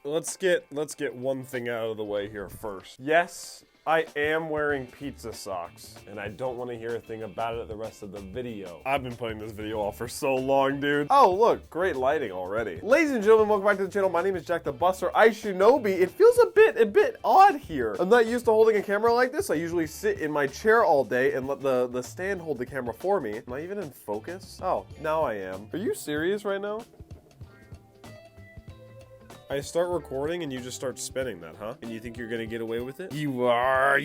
let's get one thing out of the way here first. Yes, I am wearing pizza socks, and I don't want to hear a thing about it the rest of the video. I've been putting this video off for so long, dude. Oh, look, great lighting already. Ladies and gentlemen, welcome back to the channel. My name is JackTheBus, or ishinobi. It feels a bit odd here. I'm not used to holding a camera like this. I usually sit in my chair all day and let the stand hold the camera for me. Am I even in focus? Oh, now I am. Are you serious right now? I start recording and you just start spinning that, huh? And you think you're gonna get away with it? You are.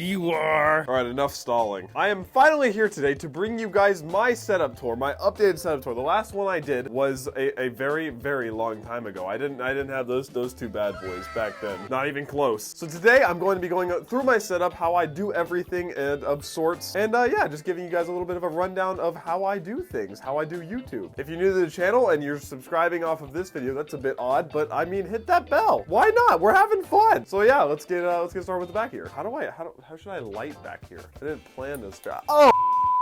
All right, enough stalling. I am finally here today to bring you guys my setup tour, my updated setup tour. The last one I did was a very long time ago. I didn't have those two bad boys back then. Not even close. So today I'm going to be going through my setup, how I do everything and of sorts, and yeah, just giving you guys a little bit of a rundown of how I do things, how I do YouTube. If you're new to the channel and you're subscribing off of this video, that's a bit odd, but I mean, hit that bell. Why not? We're having fun. So yeah, let's get started with the back here. How should I light back here? I didn't plan this job. Oh!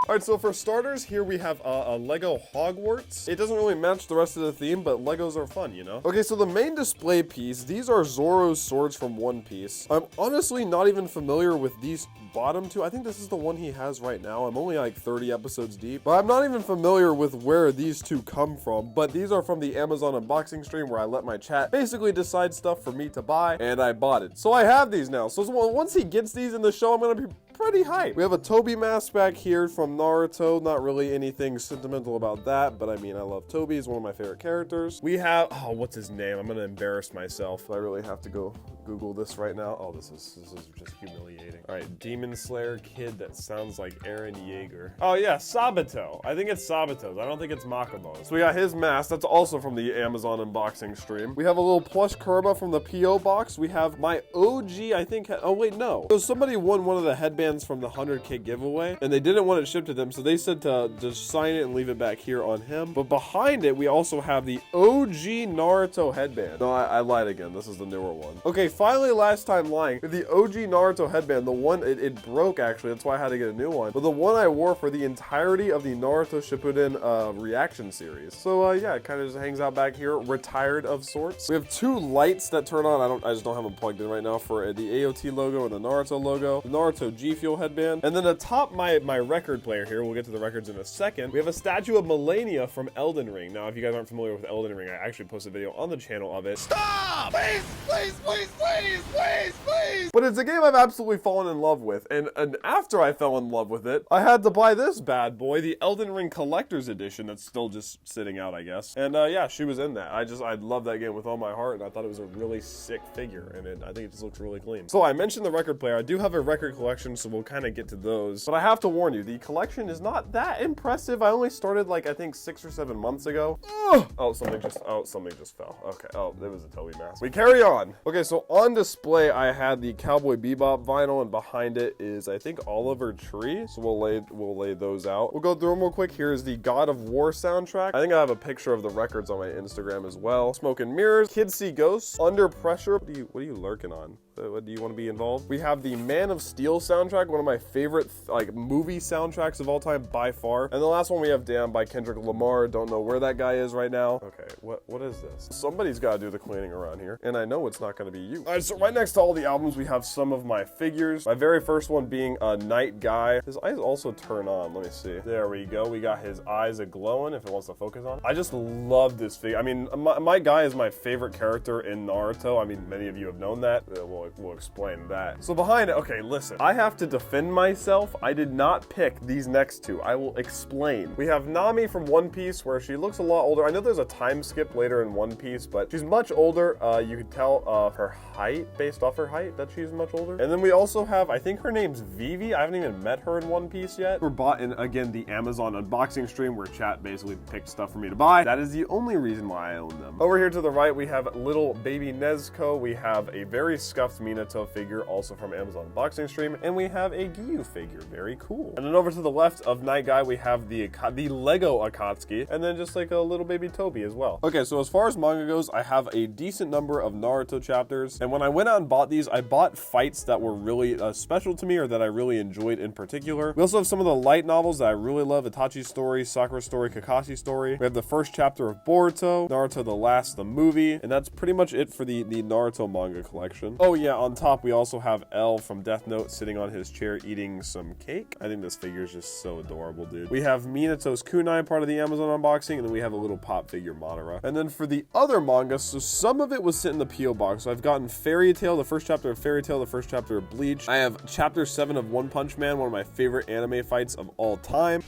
All right, so for starters, here we have a Lego Hogwarts. It doesn't really match the rest of the theme, but Legos are fun, you know? Okay, so the main display piece, these are Zoro's swords from One Piece. I'm honestly not even familiar with these bottom two. I think this is the one he has right now. I'm only like 30 episodes deep, but I'm not even familiar with where these two come from, but these are from the Amazon unboxing stream where I let my chat basically decide stuff for me to buy, and I bought it. So I have these now. So once he gets these in the show, I'm gonna be pretty hyped. We have a Toby mask back here from Naruto. Not really anything sentimental about that, but I mean, I love Toby. He's one of my favorite characters. We have, oh, what's his name? I'm gonna embarrass myself. I really have to go Google this right now. Oh, this is just humiliating. All right, Demon Slayer kid that sounds like Eren Yeager. Oh yeah, Sabato. I think it's Sabato's. I don't think it's Makomo's. So we got his mask. That's also from the Amazon unboxing stream. We have a little plush Kurama from the P.O. box. We have my OG, I think, oh wait, no. So somebody won one of the headbands from the 100K giveaway, and they didn't want it shipped to them, so they said to just sign it and leave it back here on him. But behind it, we also have the OG Naruto headband. No, I lied again. This is the newer one. Okay, finally, last time lying. The OG Naruto headband, the one, it broke actually, that's why I had to get a new one. But the one I wore for the entirety of the Naruto Shippuden reaction series. So yeah, it kind of just hangs out back here, retired of sorts. We have two lights that turn on. I just don't have them plugged in right now for the AOT logo and the Naruto logo. The Naruto G Fuel headband. And then atop my record player here, we'll get to the records in a second, we have a statue of Melania from Elden Ring. Now, if you guys aren't familiar with Elden Ring, I actually posted a video on the channel of it. Stop! Please! But it's a game I've absolutely fallen in love with, and after I fell in love with it, I had to buy this bad boy, the Elden Ring Collector's Edition, that's still just sitting out, I guess. And yeah, she was in that. I love that game with all my heart, and I thought it was a really sick figure, and I think it just looks really clean. So I mentioned the record player. I do have a record collection, so we'll kind of get to those. But I have to warn you, the collection is not that impressive. I only started like, I think 6 or 7 months ago. Oh, something just fell. Okay, oh, there was a Toby mask. We carry on. Okay, so on display, I had the Cowboy Bebop vinyl, and behind it is, I think, Oliver Tree. So we'll lay those out. We'll go through them real quick. Here's the God of War soundtrack. I think I have a picture of the records on my Instagram as well. Smoke and Mirrors, Kids See Ghosts, Under Pressure. What are you lurking on? Do you want to be involved? We have the Man of Steel soundtrack, one of my favorite like movie soundtracks of all time by far. And the last one we have Damn by Kendrick Lamar. Don't know where that guy is right now. Okay, what is this? Somebody's got to do the cleaning around here, and I know it's not going to be you. All right, so right next to all the albums, we have some of my figures. My very first one being a Night Guy. His eyes also turn on. Let me see. There we go. We got his eyes a-glowing if it wants to focus on. I just love this figure. I mean, my guy is my favorite character in Naruto. I mean, many of you have known that. We'll explain that. So behind it, okay, listen. I have to defend myself. I did not pick these next two. I will explain. We have Nami from One Piece, where she looks a lot older. I know there's a time skip later in One Piece, but she's much older. You could tell her height, based off her height, that she's much older. And then we also have, I think her name's Vivi. I haven't even met her in One Piece yet. We're bought in, again, the Amazon unboxing stream where chat basically picked stuff for me to buy. That is the only reason why I own them. Over here to the right, we have little baby Nezuko. We have a very scuffed next Minato figure, also from Amazon Unboxing Stream, and we have a Giyu figure, very cool. And then over to the left of Night Guy, we have the Lego Akatsuki, and then just like a little baby Toby as well. Okay, so as far as manga goes, I have a decent number of Naruto chapters, and when I went out and bought these, I bought fights that were really special to me or that I really enjoyed in particular. We also have some of the light novels that I really love, Itachi's story, Sakura's story, Kakashi's story. We have the first chapter of Boruto, Naruto the Last, the movie, and that's pretty much it for the Naruto manga collection. Oh yeah, on top we also have L from Death Note sitting on his chair eating some cake. I think this figure is just so adorable, dude. We have Minato's kunai, part of the Amazon unboxing, and then we have a little pop figure Madara. And then for the other manga, so some of it was sitting in the P.O. box. So I've gotten Fairy Tail, the first chapter of Fairy Tail, the first chapter of Bleach. I have chapter 7 of One Punch Man, one of my favorite anime fights of all time.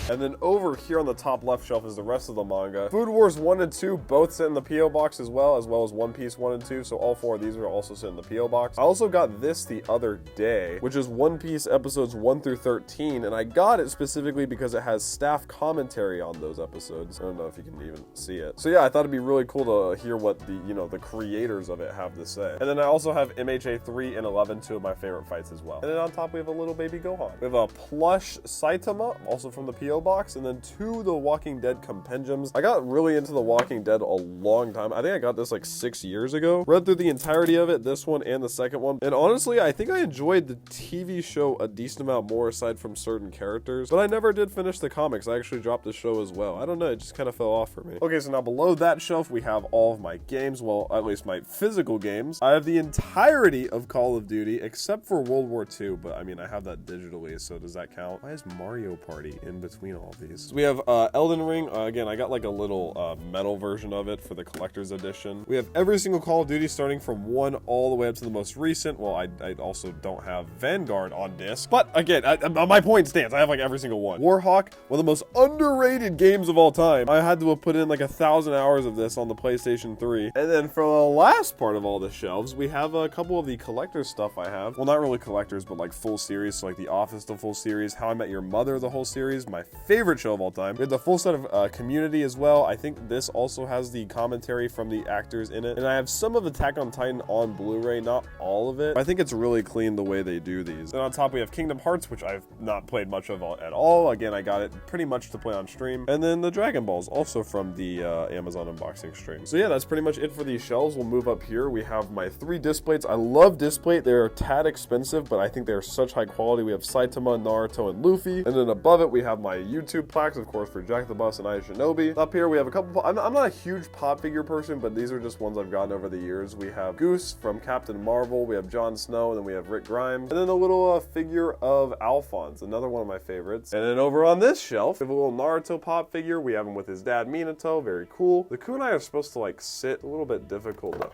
And then over here on the top left shelf is the rest of the manga. Food Wars 1 and 2 both sit in the P.O. box as well as One Piece 1 and 2. So all 4 of these are also sit in the P.O. box. I also got this the other day, which is One Piece episodes 1 through 13. And I got it specifically because it has staff commentary on those episodes. I don't know if you can even see it. So yeah, I thought it'd be really cool to hear what the creators of it have to say. And then I also have MHA 3 and 11, 2 of my favorite fights as well. And then on top we have a little baby Gohan. We have a plush Saitama, also from the P.O. box, and then 2 The Walking Dead compendiums. I got really into The Walking Dead a long time. I think I got this like 6 years ago. Read through the entirety of it, this one and the second one. And honestly, I think I enjoyed the TV show a decent amount more aside from certain characters, but I never did finish the comics. I actually dropped the show as well. I don't know, it just kind of fell off for me. Okay, so now below that shelf, we have all of my games. Well, at least my physical games. I have the entirety of Call of Duty, except for World War II, but I mean, I have that digitally, so does that count? Why is Mario Party in between all these? So we have Elden Ring. Again, I got like a little metal version of it for the collector's edition. We have every single Call of Duty starting from 1 all the way up to the most recent. Well, I also don't have Vanguard on disc, but again, my point stands. I have like every single one. Warhawk, one of the most underrated games of all time. I had to have put in like 1,000 hours of this on the PlayStation 3. And then for the last part of all the shelves, we have a couple of the collector's stuff I have. Well, not really collectors, but like full series. So like The Office, the full series, How I Met Your Mother, the whole series, my favorite show of all time. We have the full set of Community as well. I think this also has the commentary from the actors in it. And I have some of Attack on Titan on Blu-ray, not all of it. I think it's really clean the way they do these. Then on top we have Kingdom Hearts, which I've not played much of at all. Again, I got it pretty much to play on stream. And then the Dragon Balls, also from the Amazon unboxing stream. So yeah, that's pretty much it for these shelves. We'll move up here. We have my 3 disc plates. I love disc plate. They're a tad expensive, but I think they're such high quality. We have Saitama, Naruto, and Luffy. And then above it, we have my YouTube plaques, of course, for JackTheBus and ishinobi. Up here, we have a couple. I'm not a huge pop figure person, but these are just ones I've gotten over the years. We have Goose from Captain Marvel. We have Jon Snow, and then we have Rick Grimes. And then a little figure of Alphonse, another one of my favorites. And then over on this shelf, we have a little Naruto pop figure. We have him with his dad, Minato. Very cool. The kunai are supposed to like sit a little bit difficult though.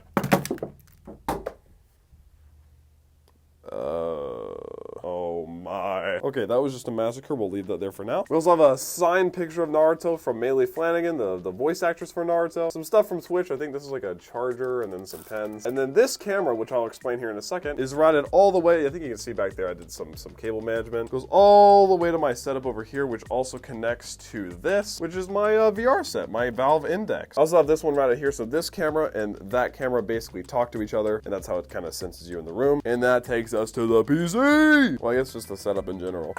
Oh my. Okay, that was just a massacre. We'll leave that there for now. We also have a signed picture of Naruto from Meili Flanagan, the voice actress for Naruto. Some stuff from Switch. I think this is like a charger and then some pens. And then this camera, which I'll explain here in a second, is routed all the way. I think you can see back there I did some cable management. Goes all the way to my setup over here, which also connects to this, which is my VR set, my Valve Index. I also have this one routed here. So this camera and that camera basically talk to each other, and that's how it kind of senses you in the room. And that takes us to the PC. Well, I guess just the setup in general.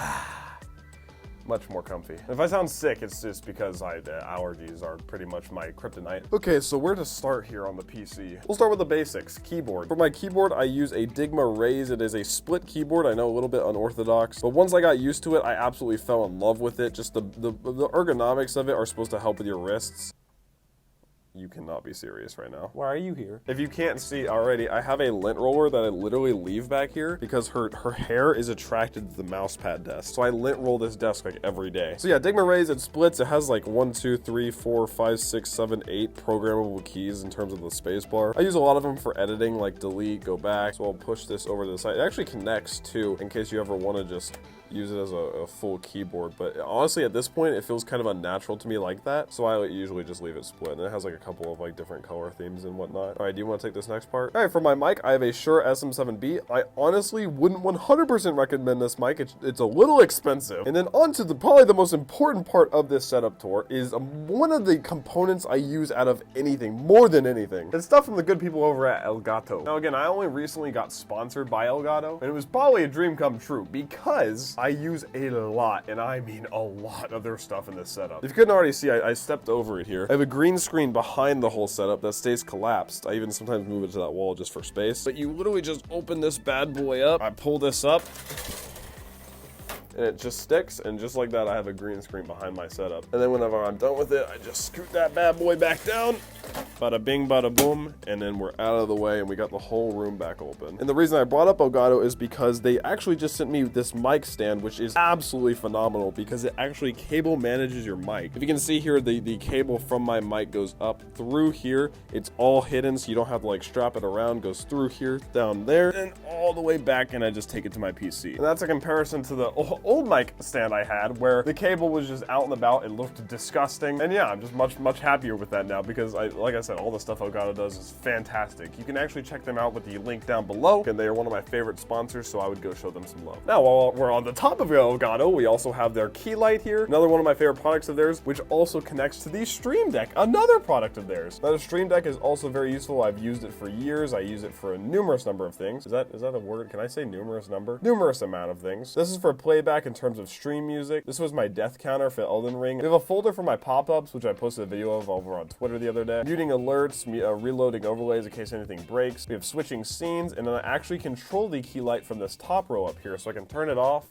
Much more comfy. If I sound sick, it's just because allergies are pretty much my kryptonite. Okay, so where to start here on the PC? We'll start with the basics. Keyboard. For my keyboard, I use a Digma Raise. It is a split keyboard. I know a little bit unorthodox, but once I got used to it, I absolutely fell in love with it. Just the ergonomics of it are supposed to help with your wrists. You cannot be serious right now. Why are you here? If you can't see already, I have a lint roller that I literally leave back here because her hair is attracted to the mouse pad desk. So I lint roll this desk like every day. So yeah, Digma Raise, it splits. It has like 1, 2, 3, 4, 5, 6, 7, 8 programmable keys in terms of the space bar. I use a lot of them for editing, like delete, go back. So I'll push this over to the side. It actually connects too, in case you ever want to just use it as a full keyboard, but honestly at this point it feels kind of unnatural to me like that, so I usually just leave it split. And it has like a couple of like different color themes and whatnot. All right, do you want to take this next part? All right, for my mic, I have a Shure SM7B. I honestly wouldn't 100% recommend this mic. It's a little expensive. And then on to probably the most important part of this setup tour is one of the components I use out of anything, more than anything. It's stuff from the good people over at Elgato. Now again, I only recently got sponsored by Elgato, and it was probably a dream come true because I use a lot, and I mean a lot of their stuff in this setup. If you couldn't already see, I stepped over it here. I have a green screen behind the whole setup that stays collapsed. I even sometimes move it to that wall just for space. But you literally just open this bad boy up. I pull this up, and it just sticks, and just like that I have a green screen behind my setup. And then whenever I'm done with it, I just scoot that bad boy back down, bada bing bada boom, and then we're out of the way and we got the whole room back open. And the reason I brought up Elgato is because they actually just sent me this mic stand, which is absolutely phenomenal because it actually cable manages your mic. If you can see here, the cable from my mic goes up through here. It's all hidden, so you don't have to like strap it around. Goes through here, down there, and all the way back, and I just take it to my PC. And that's a comparison to the old mic stand I had where the cable was just out and about. It looked disgusting. And yeah, I'm just much happier with that now because like I said, all the stuff Elgato does is fantastic. You can actually check them out with the link down below, and they are one of my favorite sponsors, so I would go show them some love. Now, while we're on the top of Elgato, we also have their key light here, another one of my favorite products of theirs, which also connects to the Stream Deck, another product of theirs. Now, the Stream Deck is also very useful. I've used it for years. I use it for a numerous number of things. Is that a word? Can I say numerous number? Numerous amount of things. This is for playback in terms of stream music. This was my death counter for Elden Ring. We have a folder for my pop-ups, which I posted a video of over on Twitter the other day. Muting alerts, reloading overlays in case anything breaks. We have switching scenes, and then I actually control the key light from this top row up here, so I can turn it off,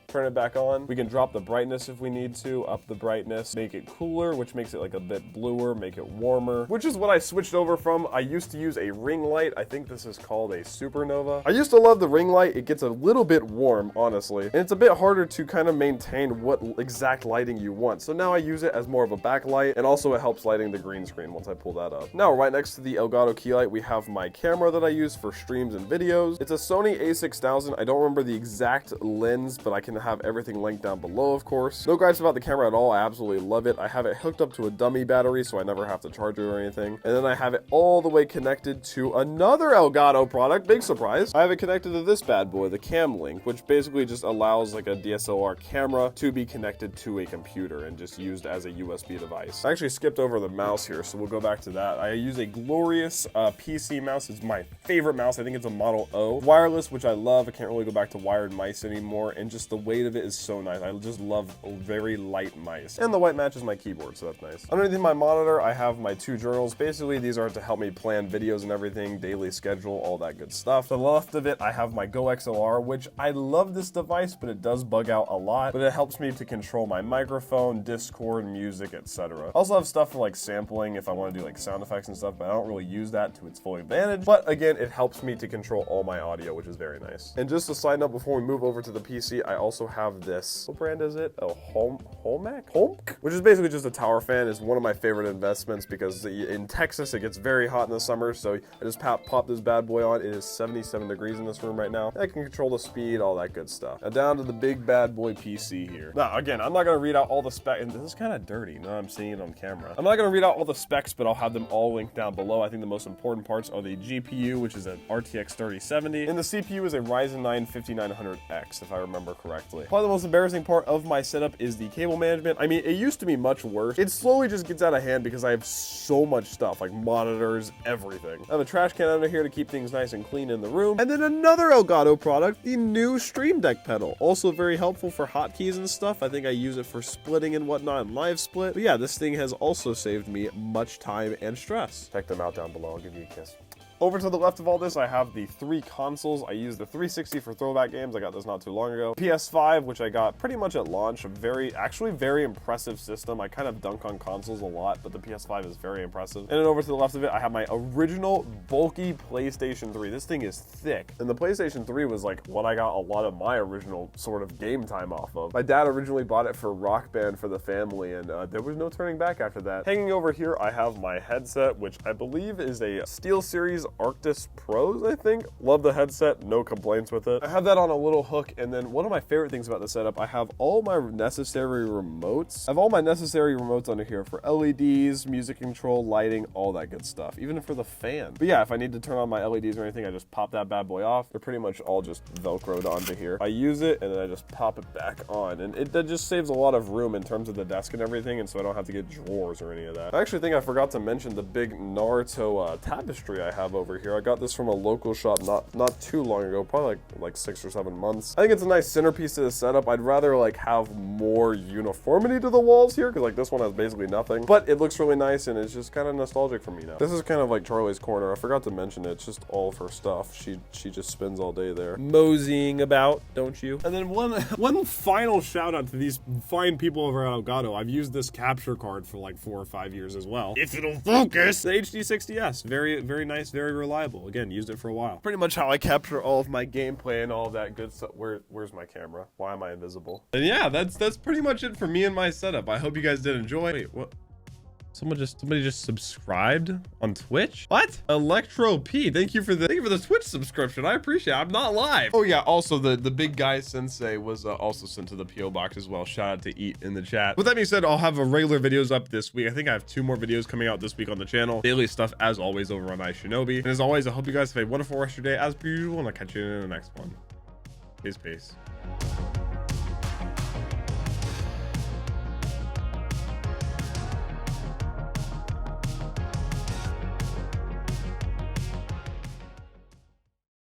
turn it back on. We can drop the brightness if we need to, up the brightness, make it cooler, which makes it like a bit bluer, make it warmer, which is what I switched over from. I used to use a ring light. I think this is called a supernova. I used to love the ring light. It gets a little bit warm, honestly, and it's a bit harder to kind of maintain what exact lighting you want. So now I use it as more of a backlight, and also it helps lighting the green screen once I pull that up. Now, right next to the Elgato key light, we have my camera that I use for streams and videos. It's a Sony a6000. I don't remember the exact lens, but I can have everything linked down below, of course. No gripes about the camera at all. I absolutely love it. I have it hooked up to a dummy battery, so I never have to charge it or anything. And then I have it all the way connected to another Elgato product. Big surprise. I have it connected to this bad boy, the Cam Link, which basically just allows like a DSLR camera to be connected to a computer and just used as a USB device. I actually skipped over the mouse here, so we'll go back to that. I use a glorious PC mouse. It's my favorite mouse. I think it's a Model O. Wireless, which I love. I can't really go back to wired mice anymore, and just the weight of it is so nice. I just love very light mice. And the white matches my keyboard, so that's nice. Underneath my monitor, I have my two journals. Basically, these are to help me plan videos and everything, daily schedule, all that good stuff. To the left of it, I have my Go XLR, which I love this device, but it does bug out a lot. But it helps me to control my microphone, Discord, music, etc. I also have stuff for like sampling if I want to do like sound effects and stuff, but I don't really use that to its full advantage. But again, it helps me to control all my audio, which is very nice. And just a side note before we move over to the PC, I also have this. What brand is it? Oh, Holmec? Which is basically just a tower fan. It's one of my favorite investments because in Texas, it gets very hot in the summer. So I just pop this bad boy on. It is 77 degrees in this room right now. I can control the speed, all that good stuff. Now down to the big bad boy PC here. Now, again, I'm not going to read out all the specs. And this is kind of dirty. Now I'm seeing it on camera. I'm not going to read out all the specs, but I'll have them all linked down below. I think the most important parts are the GPU, which is an RTX 3070, and the CPU is a Ryzen 9 5900X, if I remember correctly. Probably the most embarrassing part of my setup is the cable management. I mean, it used to be much worse. It slowly just gets out of hand because I have so much stuff, like monitors, everything. I have a trash can under here to keep things nice and clean in the room. And then another Elgato product, the new Stream Deck pedal. Also very helpful for hotkeys and stuff. I think I use it for splitting and whatnot and live split. But yeah, this thing has also saved me much time and stress. Check them out down below. I'll give you a kiss. Over to the left of all this, I have the three consoles. I use the 360 for throwback games. I got this not too long ago. PS5, which I got pretty much at launch. Actually very impressive system. I kind of dunk on consoles a lot, but the PS5 is very impressive. And then over to the left of it, I have my original bulky PlayStation 3. This thing is thick. And the PlayStation 3 was like what I got a lot of my original sort of game time off of. My dad originally bought it for Rock Band for the family, and there was no turning back after that. Hanging over here, I have my headset, which I believe is a SteelSeries Arctis Pros, I think. Love the headset, no complaints with it. I have that on a little hook, and then one of my favorite things about the setup, I have all my necessary remotes. I have all my necessary remotes under here for LEDs, music control, lighting, all that good stuff, even for the fan. But yeah, if I need to turn on my LEDs or anything, I just pop that bad boy off. They're pretty much all just Velcroed onto here. I use it, and then I just pop it back on, and that just saves a lot of room in terms of the desk and everything, and so I don't have to get drawers or any of that. I actually think I forgot to mention the big Naruto tapestry I have over here. I got this from a local shop not too long ago, probably like 6 or 7 months. I think it's a nice centerpiece to the setup. I'd rather like have more uniformity to the walls here, because like this one has basically nothing, but it looks really nice, and it's just kind of nostalgic for me now. This is kind of like Charlie's corner. I forgot to mention it. It's just all of her stuff. She just spends all day there moseying about, don't you? And then one final shout out to these fine people over at Elgato. I've used this capture card for like 4 or 5 years as well. If it'll focus. The HD60S, very nice, very reliable. Again, used it for a while. Pretty much how I capture all of my gameplay and all of that good stuff. Where's my camera? Why am I invisible? And yeah, that's pretty much it for me and my setup. I hope you guys did enjoy. Wait, what? Somebody just subscribed on Twitch? What? Electro P, thank you for the Twitch subscription. I appreciate it. I'm not live. Oh yeah, also the big guy sensei was also sent to the PO box as well. Shout out to Eat in the chat. With that being said, I'll have a regular videos up this week. I think I have 2 more videos coming out this week on the channel. Daily stuff as always over on ishinobi. And as always, I hope you guys have a wonderful rest of your day as per usual, and I'll catch you in the next one. Peace.